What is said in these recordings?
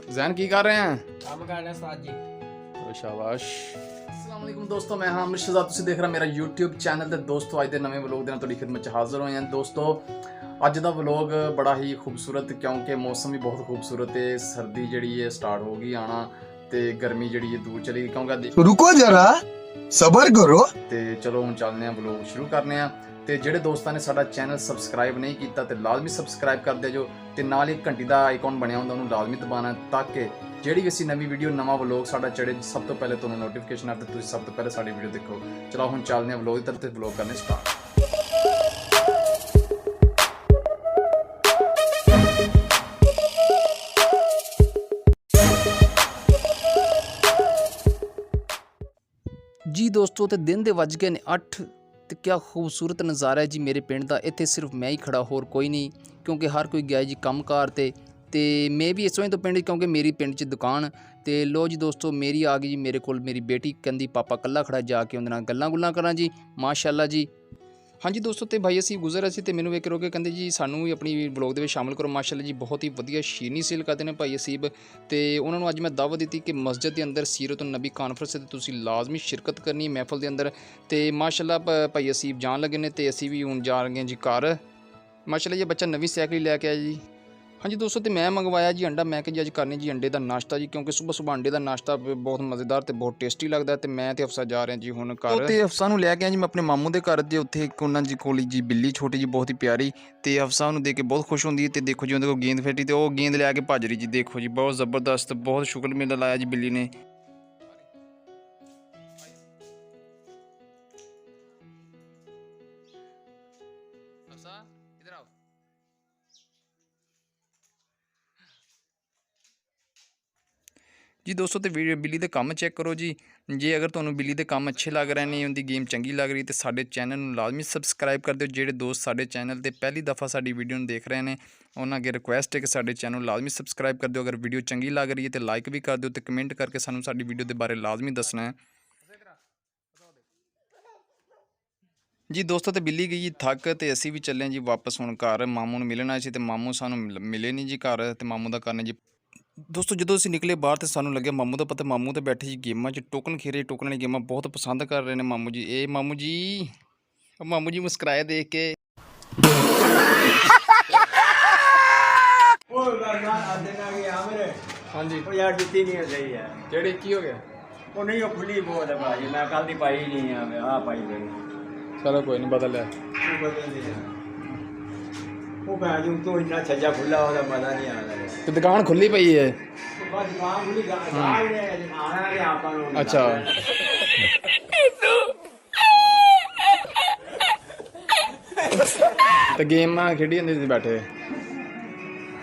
जैन की कर रहे हैं? काम कर रहे हैं उस्ताद जी। तो शाबाश। अस्सलाम वालेकुम दोस्तों, मैं हामिद शहजाद, तुसीं देख रहे मेरा YouTube चैनल। ਤੇ ਦੋਸਤੋ ਅੱਜ ਦੇ ਨਵੇਂ ਵਲੌਗ ਦੇ ਨਾਲ ਤੁਹਾਡੀ ਖਿਦਮਤ 'ਚ ਹਾਜ਼ਰ ਹੋਏ ਹਾਂ। ਦੋਸਤੋ ਅੱਜ ਦਾ ਵਲੌਗ ਬੜਾ ਹੀ ਖੂਬਸੂਰਤ, ਕਿਉਂਕਿ ਮੌਸਮ ਵੀ ਬਹੁਤ ਖੂਬਸੂਰਤ ਹੈ। ਸਰਦੀ ਜਿਹੜੀ ਹੈ ਸਟਾਰਟ ਹੋ ਗਈ ਆਣਾ ਤੇ ਗਰਮੀ ਜਿਹੜੀ ਹੈ ਦੂਰ ਚਲੀ ਗਈ, ਕਿਉਂਕਿ रुको जरा सबर करो। ਤੇ ਚਲੋ ਹੁਣ ਚੱਲਦੇ ਹਾਂ, ਵਲੌਗ ਸ਼ੁਰੂ ਕਰਨੇ ਆ। ਤੇ ਜਿਹੜੇ ਦੋਸਤਾਂ ਨੇ ਸਾਡਾ ਚੈਨਲ ਸਬਸਕ੍ਰਾਈਬ ਨਹੀਂ ਕੀਤਾ ਤੇ ਲਾਜ਼ਮੀ ਸਬਸਕ੍ਰਾਈਬ ਕਰ ਦਿਓ ਜੋ, ਤੇ ਨਾਲ ਹੀ ਘੰਟੀ ਦਾ ਆਈਕਨ ਬਣਿਆ ਹੁੰਦਾ ਉਹਨੂੰ ਲਾਜ਼ਮੀ ਦਬਾਉਣਾ, ਤਾਂ ਕਿ ਜਿਹੜੀ ਵੀ ਅਸੀਂ ਨਵੀਂ ਵੀਡੀਓ ਨਵਾਂ ਵਲੌਗ ਸਾਡਾ ਚੜੇ ਸਭ ਤੋਂ ਪਹਿਲੇ ਤੁਹਾਨੂੰ ਨੋਟੀਫਿਕੇਸ਼ਨ ਆਵੇ ਤੇ ਤੁਸੀਂ ਸਭ ਤੋਂ ਪਹਿਲੇ ਸਾਡੀ ਵੀਡੀਓ ਦੇਖੋ। ਚਲੋ ਹੁਣ ਚੱਲਦੇ ਹਾਂ ਵਲੌਗ ਦੀ ਤਰਫ ਤੇ ਵਲੌਗ ਕਰਨੇ ਸਟਾਰਟ। जी दोस्तों, तो दिन दे वज गए ने 8 ਤੇ ਕਿਆ ਖੂਬਸੂਰਤ ਨਜ਼ਾਰਾ ਹੈ ਜੀ ਮੇਰੇ ਪਿੰਡ ਦਾ। ਇੱਥੇ ਸਿਰਫ ਮੈਂ ਹੀ ਖੜਾ, ਹੋਰ ਕੋਈ ਨਹੀਂ, ਕਿਉਂਕਿ ਹਰ ਕੋਈ ਗਿਆ ਜੀ ਕੰਮਕਾਰ ਤੇ ਮੈਂ ਵੀ ਇਸ ਵਜ੍ਹਾ ਤੋਂ ਪਿੰਡ, ਕਿਉਂਕਿ ਮੇਰੀ ਪਿੰਡ 'ਚ ਦੁਕਾਨ। ਤੇ ਲੋ ਜੀ ਦੋਸਤੋ, ਮੇਰੀ ਆ ਗਈ ਜੀ ਮੇਰੇ ਕੋਲ ਮੇਰੀ ਬੇਟੀ, ਕਹਿੰਦੀ ਪਾਪਾ ਕੱਲਾ ਖੜਾ, ਜਾ ਕੇ ਉਹਦੇ ਨਾਲ ਗੱਲਾਂ ਗੁੱਲਾਂ ਕਰਾਂ ਜੀ। ਮਾਸ਼ਾਅੱਲਾ ਜੀ। ਹਾਂਜੀ ਦੋਸਤੋ, ਤੇ ਭਾਈ ਅਸੀਂ ਗੁਜ਼ਰ ਅਸੀਂ ਤੇ ਮੈਨੂੰ ਵੇਖ ਕੇ ਰੋਕੇ ਕਹਿੰਦੇ ਜੀ ਸਾਨੂੰ ਵੀ ਆਪਣੀ ਵਲੌਗ ਦੇ ਵਿੱਚ ਸ਼ਾਮਲ ਕਰੋ। ਮਾਸ਼ਾਅੱਲਾ ਜੀ, ਬਹੁਤ ਹੀ ਵਧੀਆ ਸ਼ੀਰਨੀ ਸੇਲ ਕਰਦੇ ਨੇ ਭਾਈ ਅਸੀਬ। ਤੇ ਉਹਨਾਂ ਨੂੰ ਅੱਜ ਮੈਂ ਦਾਵਤ ਦਿੱਤੀ ਕਿ ਮਸਜਿਦ ਦੇ ਅੰਦਰ ਸੀਰਤੁਨ ਨਬੀ ਕਾਨਫਰੰਸ ਤੇ ਤੁਸੀਂ ਲਾਜ਼ਮੀ ਸ਼ਿਰਕਤ ਕਰਨੀ ਮਹਿਫਲ ਦੇ ਅੰਦਰ। ਤੇ ਮਾਸ਼ਾਅੱਲਾ ਭਾਈ ਅਸੀਬ ਜਾਣ ਲੱਗੇ ਨੇ ਤੇ ਅਸੀਂ ਵੀ ਹੁਣ ਜਾ ਰਹੇ ਹਾਂ ਜੀ ਘਰ। ਮਾਸ਼ਾਅੱਲਾ ਜੀ, ਬੱਚਾ ਨਵੀਂ ਸਾਈਕਲ ਲੈ ਕੇ ਆਇਆ ਜੀ। ਹਾਂਜੀ ਦੋਸਤੋ, ਤੇ ਮੈਂ ਮੰਗਵਾਇਆ ਜੀ ਅੰਡਾ। ਮੈਂ ਕਿ ਜੀ ਅੱਜ ਕਰਨੀ ਜੀ ਅੰਡੇ ਦਾ ਨਾਸ਼ਤਾ ਜੀ, ਕਿਉਂਕਿ ਸੁਬਹ ਅੰਡੇ ਦਾ ਨਾਸ਼ਤਾ ਬਹੁਤ ਮਜ਼ੇਦਾਰ ਤੇ ਬਹੁਤ ਟੇਸਟੀ ਲੱਗਦਾ। ਤੇ ਮੈਂ ਤੇ ਅਫਸਾ ਜਾ ਰਹੇ ਜੀ ਹੁਣ ਘਰ। ਤੇ ਅਫਸਾ ਨੂੰ ਲੈ ਕੇ ਆਇਆ ਜੀ ਮੈਂ ਆਪਣੇ ਮਾਮੂ ਦੇ ਘਰ ਜੇ, ਉੱਥੇ ਇੱਕ ਉਹਨਾਂ ਜੀ ਕੋਲ ਜੀ ਬਿੱਲੀ ਛੋਟੀ ਜੀ ਬਹੁਤ ਹੀ ਪਿਆਰੀ, ਤੇ ਅਫਸਾ ਨੂੰ ਦੇਖ ਕੇ ਬਹੁਤ ਖੁਸ਼ ਹੁੰਦੀ ਹੈ। ਤੇ ਦੇਖੋ ਜੀ ਉਹਦੇ ਕੋਲ ਗੇਂਦ ਫੇਟੀ ਤੇ ਉਹ ਗੇਂਦ ਲੈ ਕੇ ਭੱਜ ਰਹੀ ਜੀ। ਦੇਖੋ ਜੀ ਬਹੁਤ ਜ਼ਬਰਦਸਤ, ਬਹੁਤ ਸ਼ੁਕਰ ਮੇਲਾ ਲਾਇਆ ਜੀ ਬਿੱਲੀ ਨੇ। ਇਧਰ ਆਓ। ਜੀ ਦੋਸਤੋ, ਤੇ ਬਿੱਲੀ ਦੇ ਕੰਮ ਚੈੱਕ ਕਰੋ ਜੀ। ਜੇ ਅਗਰ ਤੁਹਾਨੂੰ ਬਿੱਲੀ ਦੇ ਕੰਮ ਅੱਛੇ ਲੱਗ ਰਹੇ ਨੇ, ਉਹਦੀ ਗੇਮ ਚੰਗੀ ਲੱਗ ਰਹੀ, ਤੇ ਸਾਡੇ ਚੈਨਲ ਨੂੰ ਲਾਜ਼ਮੀ ਸਬਸਕ੍ਰਾਈਬ ਕਰ ਦਿਓ। ਜਿਹੜੇ ਦੋਸਤ ਸਾਡੇ ਚੈਨਲ ਤੇ ਪਹਿਲੀ ਦਫਾ ਸਾਡੀ ਵੀਡੀਓ ਨੂੰ ਦੇਖ ਰਹੇ ਨੇ, ਉਹਨਾਂ ਅੱਗੇ ਰਿਕੁਐਸਟ ਹੈ ਕਿ ਸਾਡੇ ਚੈਨਲ ਨੂੰ ਲਾਜ਼ਮੀ ਸਬਸਕ੍ਰਾਈਬ ਕਰ ਦਿਓ। ਅਗਰ ਵੀਡੀਓ ਚੰਗੀ ਲੱਗ ਰਹੀ ਹੈ ਤੇ ਲਾਈਕ ਵੀ ਕਰ ਦਿਓ, ਤੇ ਕਮੈਂਟ ਕਰਕੇ ਸਾਨੂੰ ਸਾਡੀ ਵੀਡੀਓ ਦੇ ਬਾਰੇ ਲਾਜ਼ਮੀ ਦੱਸਣਾ ਹੈ ਜੀ। ਦੋਸਤੋ, ਤੇ ਬਿੱਲੀ ਗਈ ਜੀ ਥੱਕ, ਤੇ ਅਸੀਂ ਵੀ ਚੱਲੇ ਜੀ ਵਾਪਸ ਹੁਣ ਘਰ। ਮਾਮੂ ਨੂੰ ਮਿਲਣ ਆਏ ਸੀ ਤੇ ਮਾਮੂ ਸਾਨੂੰ ਮਿਲੇ ਨਹੀਂ ਜੀ ਘਰ, ਤੇ ਮਾਮੂ ਦਾ ਕਰਨੇ ਜੀ। ਦੋਸਤੋ ਜਦੋਂ ਅਸੀਂ ਨਿਕਲੇ ਬਾਹਰ ਤੇ ਸਾਨੂੰ ਲੱਗਿਆ ਮਾਮੂ ਦਾ ਪਤਾ, ਮਾਮੂ ਤੇ ਬੈਠੇ ਜੀ ਗੇਮਾਂ 'ਚ ਟੋਕਨ ਖੇਰੇ। ਟੋਕਨ ਵਾਲੀ ਗੇਮਾਂ ਬਹੁਤ ਪਸੰਦ ਕਰ ਰਹੇ ਨੇ ਮਾਮੂ ਜੀ। ਇਹ ਮਾਮੂ ਜੀ ਮੁਸਕਰਾਏ ਦੇਖ ਕੇ। ਹਾਂਜੀ ਉਹ ਯਾਰ ਜੁੱਤੀ ਨਹੀਂ ਸਹੀ ਹੈ। ਕਿਹੜੀ ਕੀ ਹੋ ਗਿਆ? ਉਹ ਨਹੀਂ, ਉਹ ਖੁੱਲੀ ਬਹੁਤ ਹੈ ਭਾਜੀ, ਮੈਂ ਕੱਲ ਦੀ ਪਾਈ ਨਹੀਂ ਆ ਪਾਈ ਗਈ। ਚਲੋ ਕੋਈ ਨਹੀਂ, ਬਦਲ ਲਿਆ। ਉਹ ਬਦਲਦੀ ਹੈ। ਉਹ ਭਾਜੀ ਤੋਂ ਇੰਨਾ ਛੱਜਾ ਖੁੱਲਾ ਉਹਦਾ ਮਜ਼ਾ ਨਹੀਂ ਆਉਂਦਾ। ਤੇ ਦੁਕਾਨ ਖੁੱਲੀ ਪਈ ਹੈ। ਬਸ ਦੁਕਾਨ ਖੁੱਲੀ ਗਾਹ ਨੇ ਆਣਾ ਕਿ ਆਪਾਂ ਨੂੰ ਅੱਛਾ। ਤੇ ਗੇਮਾਂ ਖੇਡੀ ਜਾਂਦੇ ਸੀ ਬੈਠੇ।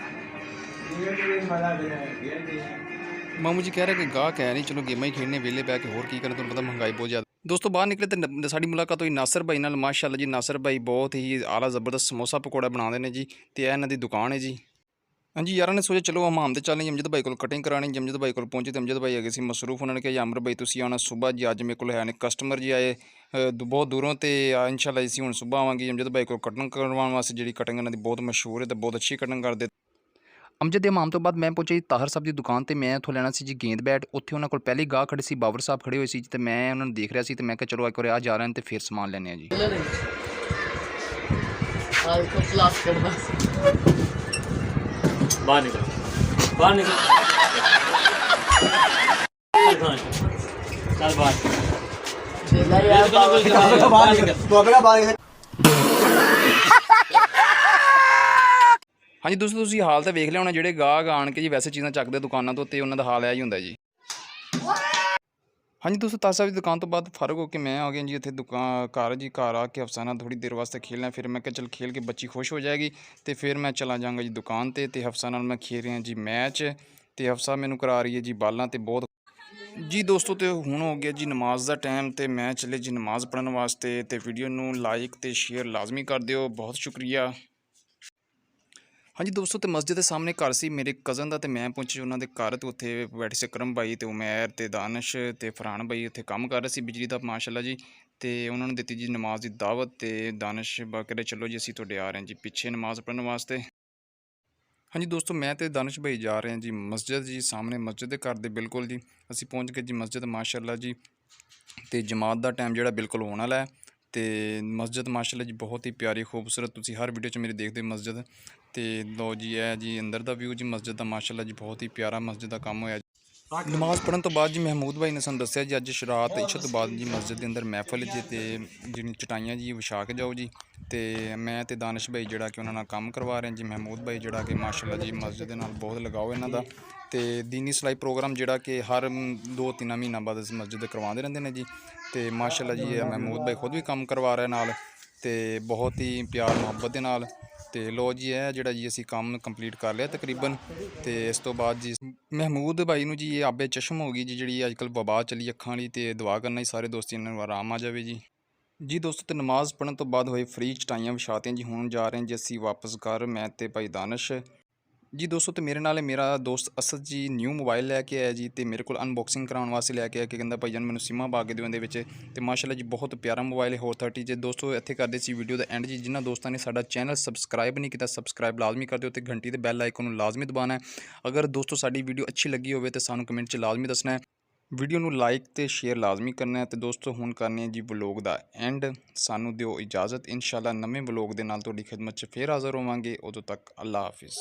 ਮਜ਼ਾ ਦੇ ਰਿਹਾ। ਮਾਮੂ ਜੀ ਕਹਿ ਰਹੇ ਕਿ ਗਾਹਕ ਹੈ ਨਹੀਂ, ਚਲੋ ਗੇਮਾਂ ਹੀ ਖੇਡਣੇ, ਵਿਹਲੇ ਬਹਿ ਕੇ ਹੋਰ ਕੀ ਕਰਨ, ਤੁਹਾਨੂੰ ਪਤਾ ਮਹਿੰਗਾਈ ਬਹੁਤ ਜ਼ਿਆਦਾ। ਦੋਸਤੋ ਬਾਹਰ ਨਿਕਲੇ ਤੇ ਸਾਡੀ ਮੁਲਾਕਾਤ ਹੋਈ ਨਾਸਰ ਭਾਈ ਨਾਲ। ਮਾਸ਼ਾਅੱਲਾ ਜੀ, ਨਾਸਰ ਭਾਈ ਬਹੁਤ ਹੀ ਆਲਾ ਜ਼ਬਰਦਸਤ ਸਮੋਸਾ ਪਕੌੜਾ ਬਣਾਉਂਦੇ ਨੇ ਜੀ, ਤੇ ਇਹ ਇਹਨਾਂ ਦੀ ਦੁਕਾਨ ਹੈ ਜੀ। ਹਾਂਜੀ ਯਾਰਾਂ ਨੇ ਸੋਚਿਆ ਚਲੋ ਹਮਾਮ ਤੇ ਚੱਲਣੀ, ਅਮਜਦ ਭਾਈ ਕੋਲ ਕਟਿੰਗ ਕਰਾਣੀ। ਅਮਜਦ ਭਾਈ ਕੋਲ ਪਹੁੰਚੇ ਤੇ ਅਮਜਦ ਭਾਈ ਹੈਗੇ ਸੀ ਮਸਰੂਫ। ਉਹਨਾਂ ਨੇ ਕਿਹਾ ਅਮਰ ਭਾਈ ਤੁਸੀਂ ਆਉਣਾ ਸੁਬਾਹ ਜੀ, ਅੱਜ ਮੇਰੇ ਕੋਲ ਹੈ ਨੇ ਕਸਟਮਰ ਜੀ ਆਏ ਬਹੁਤ ਦੂਰੋਂ, ਤੇ ਇਨਸ਼ਾਅੱਲਾ ਅਸੀਂ ਹੁਣ ਸੁਬਾਹ ਆਵਾਂਗੇ ਅਮਜਦ ਭਾਈ ਕੋਲ ਕਟਿੰਗ ਕਰਵਾਉਣ ਵਾਸਤੇ। ਜਿਹੜੀ ਕਟਿੰਗ ਇਹਨਾਂ ਦੀ ਬਹੁਤ ਮਸ਼ਹੂਰ ਹੈ ਤੇ ਬਹੁਤ ਅੱਛੀ ਕਟਿੰਗ ਕਰਦੇ। ਅਮਜਦ ਦੇ ਹਮਾਮ ਤੋਂ ਬਾਅਦ ਮੈਂ ਪਹੁੰਚਿਆ ਜੀ ਤਾਹਰ ਸਾਹਿਬ ਦੀ ਦੁਕਾਨ ਤੇ। ਮੈਂ ਉੱਥੋਂ ਲੈਣਾ ਸੀ ਜੀ ਗੇਂਦ ਬੈਟ। ਉੱਥੇ ਉਹਨਾਂ ਕੋਲ ਪਹਿਲੇ ਗਾਹਕ ਖੜੇ ਸੀ, ਬਾਬਰ ਸਾਹਿਬ ਖੜੇ ਹੋਏ ਸੀ, ਤੇ ਮੈਂ ਉਹਨਾਂ ਨੂੰ ਦੇਖ ਰਿਹਾ ਸੀ, ਤੇ ਮੈਂ ਕਿਹਾ ਚਲੋ ਇੱਕ ਵਾਰ ਆ ਜਾ ਰਹੇ ਨੇ ਤੇ ਫਿਰ ਸਮਾਨ ਲੈਣੇ ਆ ਜੀ। ਬਾਹਰ ਨਿਕਲ, ਬਾਹਰ ਨਿਕਲ, ਚੱਲ ਬਾਹਰ। ਹਾਂਜੀ ਦੋਸਤੋ, ਤੁਸੀਂ ਹਾਲ ਤਾਂ ਵੇਖ ਲਿਆ ਹੋਣਾ, ਜਿਹੜੇ ਗਾਹਕ ਆਣ ਕੇ ਜੀ ਵੈਸੇ ਚੀਜ਼ਾਂ ਚੱਕਦੇ ਦੁਕਾਨਾਂ ਤੋਂ, ਤੇ ਉਹਨਾਂ ਦਾ ਹਾਲ ਇਹ ਹੀ ਹੁੰਦਾ ਜੀ। ਹਾਂਜੀ ਦੋਸਤੋ, ਤਾਜ ਸਾਹਿਬ ਦੀ ਦੁਕਾਨ ਤੋਂ ਬਾਅਦ ਫਰਕ ਹੋ ਕੇ ਮੈਂ ਆ ਗਿਆ ਜੀ ਇੱਥੇ ਘਰ ਜੀ। ਘਰ ਆ ਕੇ ਅਫਸਾਨਾ ਥੋੜੀ ਦੇਰ ਵਾਸਤੇ ਖੇਲਣਾ, ਫਿਰ ਮੈਂ ਕਿਹਾ ਚਲ ਖੇਲ ਕੇ ਬੱਚੀ ਖੁਸ਼ ਹੋ ਜਾਏਗੀ, ਤੇ ਫਿਰ ਮੈਂ ਚਲਾ ਜਾਵਾਂਗਾ ਜੀ ਦੁਕਾਨ ਤੇ ਅਫਸਾਨਾ ਨਾਲ ਮੈਂ ਖੇਲ ਰਿਹਾ ਜੀ ਮੈਚ, ਤੇ ਅਫਸਾ ਮੈਨੂੰ ਕਰਾ ਰਹੀ ਹੈ ਜੀ ਬਾਲਾਂ, ਤੇ ਬਹੁਤ ਜੀ ਦੋਸਤੋ। ਤੇ ਹੁਣ ਹੋ ਗਿਆ ਜੀ ਨਮਾਜ਼ ਦਾ ਟਾਈਮ, ਤੇ ਮੈਂ ਚੱਲੇ ਜੀ ਨਮਾਜ਼ ਪੜ੍ਹਨ ਵਾਸਤੇ। ਤੇ ਵੀਡੀਓ ਨੂੰ ਲਾਈਕ ਤੇ ਸ਼ੇਅਰ ਲਾਜ਼ਮੀ ਕਰ ਦਿਓ, ਬਹੁਤ ਸ਼ੁਕਰੀਆ। ਹਾਂਜੀ ਦੋਸਤੋ, ਤੇ ਮਸਜਿਦ ਦੇ ਸਾਹਮਣੇ ਘਰ ਸੀ ਮੇਰੇ ਕਜ਼ਨ ਦਾ, ਤੇ ਮੈਂ ਪਹੁੰਚੇ ਉਹਨਾਂ ਦੇ ਘਰ, ਤੇ ਉੱਥੇ ਬੈਠੇ ਸੀ ਕਰਮ ਭਾਈ ਤੇ ਉਮੈਰ ਤੇ ਦਾਨਿਸ਼ ਤੇ ਫਰਹਾਨ ਭਾਈ। ਉੱਥੇ ਕੰਮ ਕਰ ਰਹੇ ਸੀ ਬਿਜਲੀ ਦਾ ਮਾਸ਼ਾਅੱਲਾ ਜੀ। ਤੇ ਉਹਨਾਂ ਨੂੰ ਦਿੱਤੀ ਜੀ ਨਮਾਜ਼ ਦੀ ਦਾਵਤ, ਤੇ ਦਾਨਿਸ਼ ਕਹਿੰਦੇ ਚਲੋ ਜੀ ਅਸੀਂ ਤੁਹਾਡੇ ਆ ਰਹੇ ਹਾਂ ਜੀ ਪਿੱਛੇ ਨਮਾਜ਼ ਪੜ੍ਹਨ ਵਾਸਤੇ। ਹਾਂਜੀ ਦੋਸਤੋ, ਮੈਂ ਤੇ ਦਾਨਿਸ਼ ਭਾਈ ਜਾ ਰਹੇ ਹਾਂ ਜੀ ਮਸਜਿਦ ਜੀ, ਸਾਹਮਣੇ ਮਸਜਿਦ ਦੇ ਘਰ ਦੇ ਬਿਲਕੁਲ ਜੀ। ਅਸੀਂ ਪਹੁੰਚ ਗਏ ਜੀ ਮਸਜਿਦ ਮਾਸ਼ਾਅੱਲਾ ਜੀ। ਤੇ ਜਮਾਤ ਦਾ ਟਾਈਮ ਜਿਹੜਾ ਬਿਲਕੁਲ ਹੋਣ ਵਾਲਾ ਹੈ। ਤੇ ਮਸਜਿਦ ਮਾਸ਼ਾਅੱਲਾ ਜੀ ਬਹੁਤ ਹੀ ਪਿਆਰੀ ਖੂਬਸੂਰਤ, ਤੁਸੀਂ ਹਰ ਵੀਡੀਓ 'ਚ ਮੇਰੀ ਦੇਖਦੇ ਹੋ ਮਸਜਿਦ। ਤੇ ਲੋ ਜੀ ਇਹ ਜੀ ਅੰਦਰ ਦਾ ਵਿਊ ਜੀ ਮਸਜਿਦ ਦਾ ਮਾਸ਼ਾਅੱਲਾ ਜੀ, ਬਹੁਤ ਹੀ ਪਿਆਰਾ ਮਸਜਿਦ ਦਾ ਕੰਮ ਹੋਇਆ। ਨਮਾਜ਼ ਪੜ੍ਹਨ ਤੋਂ ਬਾਅਦ ਜੀ ਮਹਿਮੂਦ ਭਾਈ ਨੇ ਸਾਨੂੰ ਦੱਸਿਆ ਜੀ ਅੱਜ ਸ਼ਰਾਤ ਇਸ਼ਾ ਤੋਂ ਬਾਅਦ ਜੀ ਮਸਜਿਦ ਦੇ ਅੰਦਰ ਮਹਿਫਲ ਜੀ, ਤੇ ਜਿਹੜੀ ਚਟਾਈਆਂ ਜੀ ਵਿਛਾ ਕੇ ਜਾਓ ਜੀ। ਤੇ ਮੈਂ ਤੇ ਦਾਨਿਸ਼ ਭਾਈ ਜਿਹੜਾ ਕਿ ਉਹਨਾਂ ਨਾਲ ਕੰਮ ਕਰਵਾ ਰਹੇ ਜੀ। ਮਹਿਮੂਦ ਭਾਈ ਜਿਹੜਾ ਕਿ ਮਾਸ਼ਾਅੱਲਾ ਜੀ ਮਸਜਿਦ ਦੇ ਨਾਲ ਬਹੁਤ ਲਗਾਓ ਇਹਨਾਂ ਦਾ। ਤੇ ਦੀਨੀ ਸਿਲਾਈ ਪ੍ਰੋਗਰਾਮ ਜਿਹੜਾ ਕਿ ਹਰ 2-3 ਮਹੀਨਾ ਬਾਅਦ ਇਸ ਮਸਜਿਦ ਦੇ ਕਰਵਾਉਂਦੇ ਰਹਿੰਦੇ ਨੇ ਜੀ। ਤੇ ਮਾਸ਼ਾਅੱਲਾ ਜੀ ਇਹ ਮਹਿਮੂਦ ਭਾਈ ਖੁਦ ਵੀ ਕੰਮ ਕਰਵਾ ਰਿਹਾ ਨਾਲ, ਤੇ ਬਹੁਤ ਹੀ ਪਿਆਰ ਮੁਹੱਬਤ ਦੇ ਨਾਲ। ਤੇ ਲੋ ਜੀ ਇਹ ਜਿਹੜਾ ਜੀ ਅਸੀਂ ਕੰਮ ਕੰਪਲੀਟ ਕਰ ਲਿਆ ਤਕਰੀਬਨ। ਤੇ ਇਸ ਤੋਂ ਬਾਅਦ ਜੀ ਮਹਿਮੂਦ ਭਾਈ ਨੂੰ ਜੀ ਇਹ ਆਬੇ ਚਸ਼ਮ ਹੋ ਗਈ ਜੀ, ਜਿਹੜੀ ਅੱਜ ਕੱਲ੍ਹ ਵਬਾ ਚੱਲੀ ਅੱਖਾਂ ਵਾਲੀ। ਤੇ ਦੁਆ ਕਰਨਾ ਜੀ ਸਾਰੇ ਦੋਸਤੀ ਇਹਨਾਂ ਨੂੰ ਆਰਾਮ ਆ ਜਾਵੇ ਜੀ। ਜੀ ਦੋਸਤੋ, ਤੇ ਨਮਾਜ਼ ਪੜ੍ਹਨ ਤੋਂ ਬਾਅਦ ਹੋਏ ਫ੍ਰੀ ਚਟਾਈਆਂ ਵਿਛਾਤੀਆਂ ਜੀ। ਹੁਣ ਜਾ ਰਹੇ ਹਾਂ ਜੀ ਅਸੀਂ ਵਾਪਸ ਘਰ, ਮੈਂ ਤੇ ਭਾਈ ਦਾਨਿਸ਼ ਜੀ। ਦੋਸਤੋ, ਤੇ ਮੇਰੇ ਨਾਲ ਮੇਰਾ ਦੋਸਤ ਅਸਦ ਜੀ ਨਿਊ ਮੋਬਾਈਲ ਲੈ ਕੇ ਆਇਆ ਜੀ। ਤੇ ਮੇਰੇ ਕੋਲ ਅਨਬਾਕਸਿੰਗ ਕਰਾਉਣ ਵਾਸਤੇ ਲੈ ਕੇ ਆਇਆ ਕਿ ਕਹਿੰਦਾ ਭਾਈ ਜਾਨ ਮੈਨੂੰ ਸਿਮਾਂ ਪਾ ਕੇ ਦਿਓ ਇਹਦੇ ਵਿੱਚ। ਤੇ ਮਾਸ਼ਾਅੱਲਾ ਜੀ ਬਹੁਤ ਪਿਆਰਾ ਮੋਬਾਈਲ ਹੈ ਹੋਰ 30 ਜੇ। ਦੋਸਤੋ ਇੱਥੇ ਕਰਦੇ ਸੀ ਵੀਡੀਓ ਦਾ ਐਂਡ ਜੀ। ਜਿਨ੍ਹਾਂ ਦੋਸਤਾਂ ਨੇ ਸਾਡਾ ਚੈਨਲ ਸਬਸਕ੍ਰਾਈਬ ਨਹੀਂ ਕੀਤਾ, ਸਬਸਕ੍ਰਾਈਬ ਲਾਜ਼ਮੀ ਕਰ ਦਿਓ ਤੇ ਘੰਟੀ ਦੇ ਬੈਲ ਆਈਕਨ ਨੂੰ ਲਾਜ਼ਮੀ ਦਬਾਉਣਾ ਹੈ। ਅਗਰ ਦੋਸਤੋ ਸਾਡੀ ਵੀਡੀਓ ਅੱਛੀ ਲੱਗੀ ਹੋਵੇ ਤਾਂ ਸਾਨੂੰ ਕਮੈਂਟ 'ਚ ਲਾਜ਼ਮੀ ਦੱਸਣਾ ਹੈ। ਵੀਡੀਓ ਨੂੰ ਲਾਈਕ ਤੇ ਸ਼ੇਅਰ ਲਾਜ਼ਮੀ ਕਰਨਾ ਹੈ। ਤੇ ਦੋਸਤੋ ਹੁਣ ਕਰਨੇ ਹੈ ਜੀ ਵਲੋਗ ਦਾ ਐਂਡ। ਸਾਨੂੰ ਦਿਓ ਇਜਾਜ਼ਤ, ਇਨਸ਼ਾਅੱਲਾ ਨਵੇਂ ਵਲੋਗ ਦੇ ਨਾਲ ਤੁਹਾਡੀ ਖਿਦਮਤ 'ਚ ਫੇਰ ਹਾਜ਼ਰ ਹੋਵਾਂਗੇ। ਉਦੋਂ ਤੱਕ ਅੱਲਾ ਹਾਫਿਜ਼।